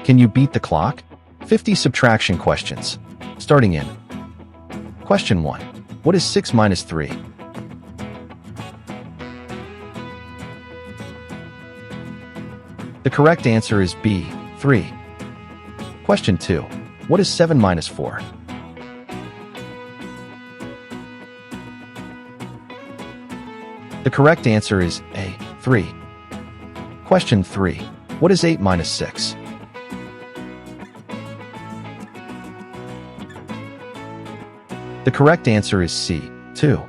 Can you beat the clock? 50 subtraction questions. Starting in. Question 1. What is 6 minus 3? The correct answer is B, 3. Question 2. What is 7 minus 4? The correct answer is A, 3. Question 3. What is 8 minus 6? The correct answer is C, 2.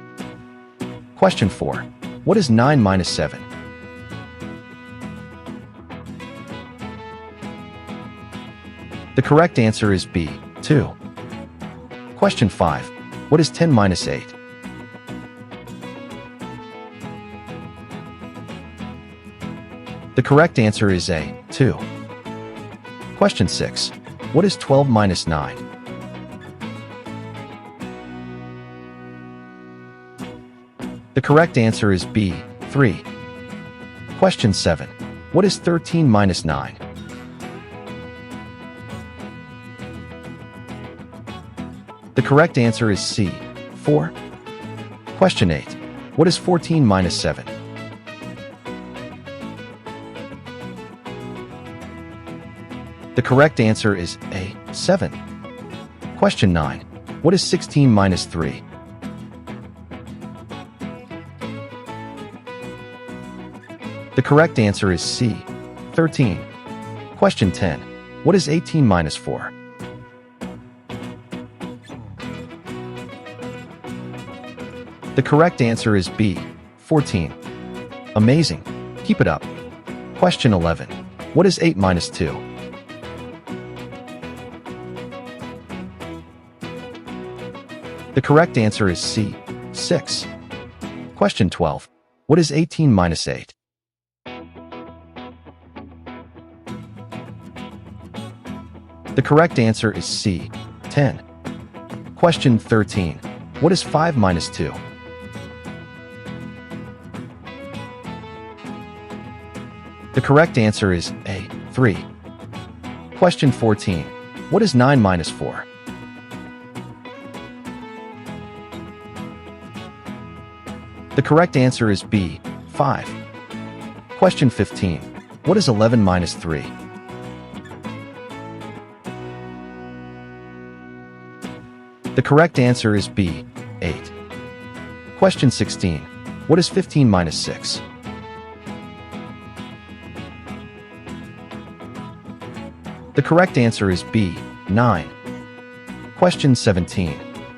Question 4. What is 9 minus 7? The correct answer is B, 2. Question 5. What is 10 minus 8? The correct answer is A, 2. Question 6. What is 12 minus 9? The correct answer is B, 3. Question 7. What is 13 minus 9? The correct answer is C, 4. Question 8. What is 14 minus 7? The correct answer is A, 7. Question 9. What is 16 minus 3? The correct answer is C, 13. Question 10. What is 18 minus 4? The correct answer is B, 14. Amazing. Keep it up. Question 11. What is 8 minus 2? The correct answer is C, 6. Question 12. What is 18 minus 8? The correct answer is C, 10. Question 13. What is 5 minus 2? The correct answer is A, 3. Question 14. What is 9 minus 4? The correct answer is B, 5. Question 15. What is 11 minus 3? The correct answer is B, 8. Question 16. What is 15 minus 6? The correct answer is B, 9. Question 17.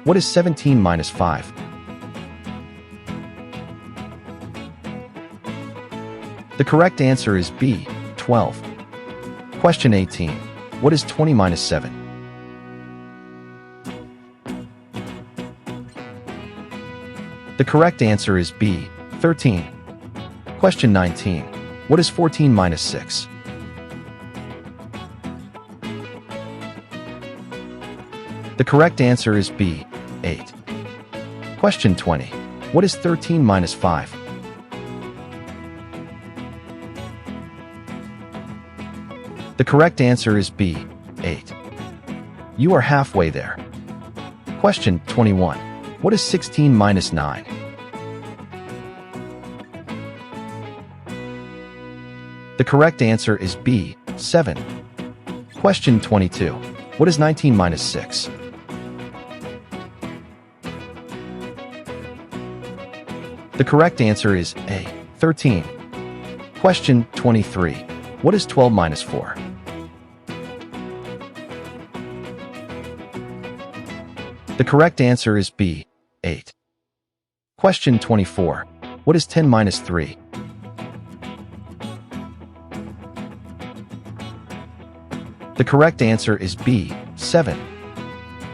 What is 17 minus 5? The correct answer is B, 12. Question 18. What is 20 minus 7? The correct answer is B, 13. Question 19. What is 14 minus 6? The correct answer is B, 8. Question 20. What is 13 minus 5? The correct answer is B, 8. You are halfway there. Question 21. What is 16 minus 9? The correct answer is B, 7. Question 22. What is 19 minus 6? The correct answer is A, 13. Question 23. What is 12 minus 4? The correct answer is B, 8. Question 24. What is 10 minus 3? The correct answer is B, 7.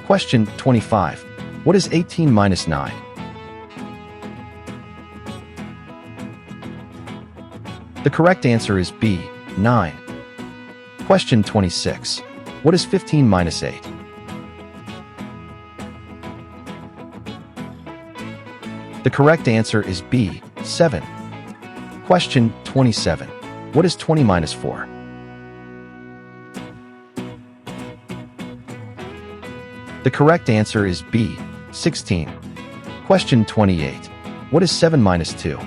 Question 25. What is 18 minus 9? The correct answer is B, 9. Question 26. What is 15 minus 8? The correct answer is B, 7. Question 27. What is 20 minus 4? The correct answer is B, 16. Question 28. What is 7 minus 2?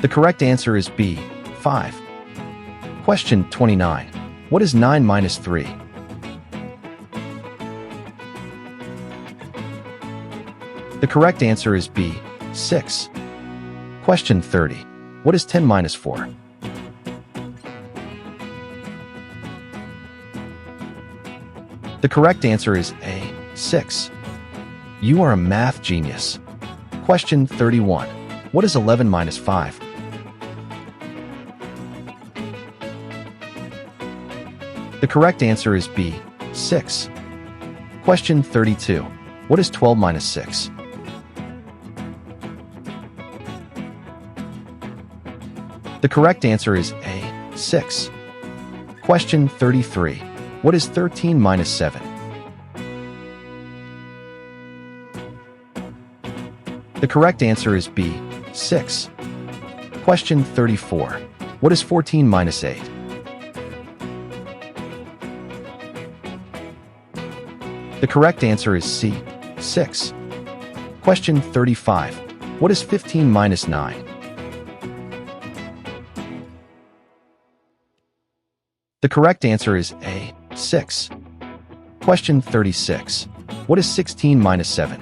The correct answer is B, 5. Question 29. What is 9 minus 3? The correct answer is B, 6. Question 30. What is 10 minus 4? The correct answer is A, 6. You are a math genius. Question 31. What is 11 minus 5? The correct answer is B, 6. Question 32. What is 12 minus 6? The correct answer is A, 6. Question 33. What is 13 minus 7? The correct answer is B, 6. Question 34. What is 14 minus 8? The correct answer is C, 6. Question 35. What is 15 minus 9? The correct answer is A, 6. Question 36. What is 16 minus 7?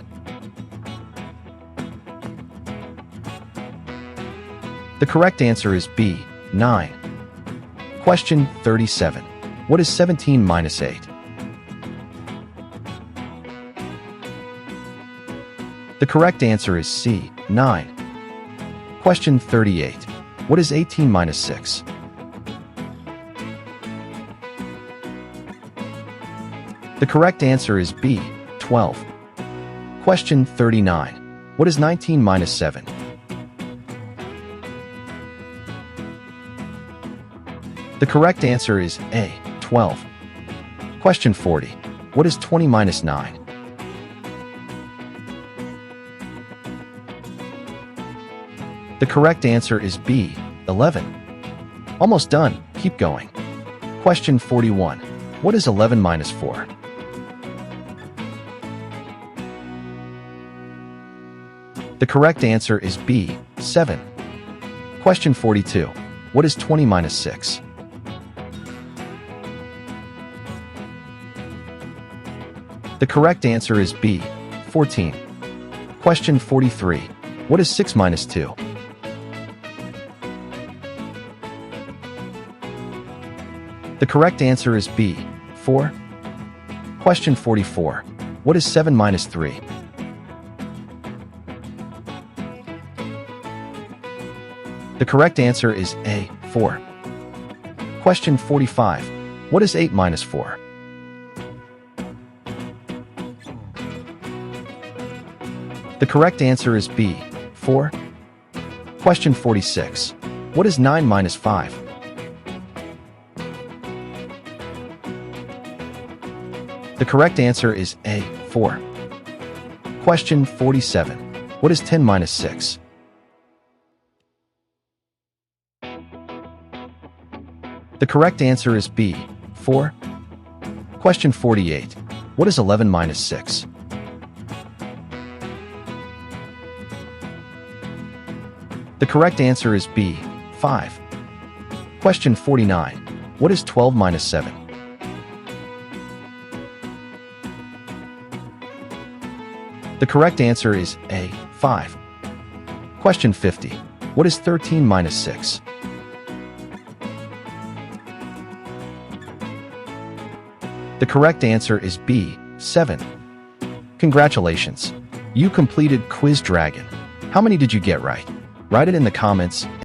The correct answer is B, 9. Question 37. What is 17 minus 8? The correct answer is C, 9. Question 38. What is 18 minus 6? The correct answer is B, 12. Question 39. What is 19 minus 7? The correct answer is A, 12. Question 40. What is 20 minus 9? The correct answer is B, 11. Almost done. Keep going. Question 41. What is 11 minus 4? The correct answer is B, 7. Question 42. What is 20 minus 6? The correct answer is B, 14. Question 43. What is 6 minus 2? The correct answer is B, 4. Question 44. What is 7 minus 3? The correct answer is A, 4. Question 45. What is 8 minus 4? The correct answer is B, 4. Question 46. What is 9 minus 5? The correct answer is A, 4. Question 47. What is 10 minus 6? The correct answer is B, 4. Question 48. What is 11 minus 6? The correct answer is B, 5. Question 49. What is 12 minus 7? The correct answer is A, 5. Question 50. What is 13 minus 6? The correct answer is B, 7. Congratulations! You completed Quiz Dragon. How many did you get right? Write it in the comments.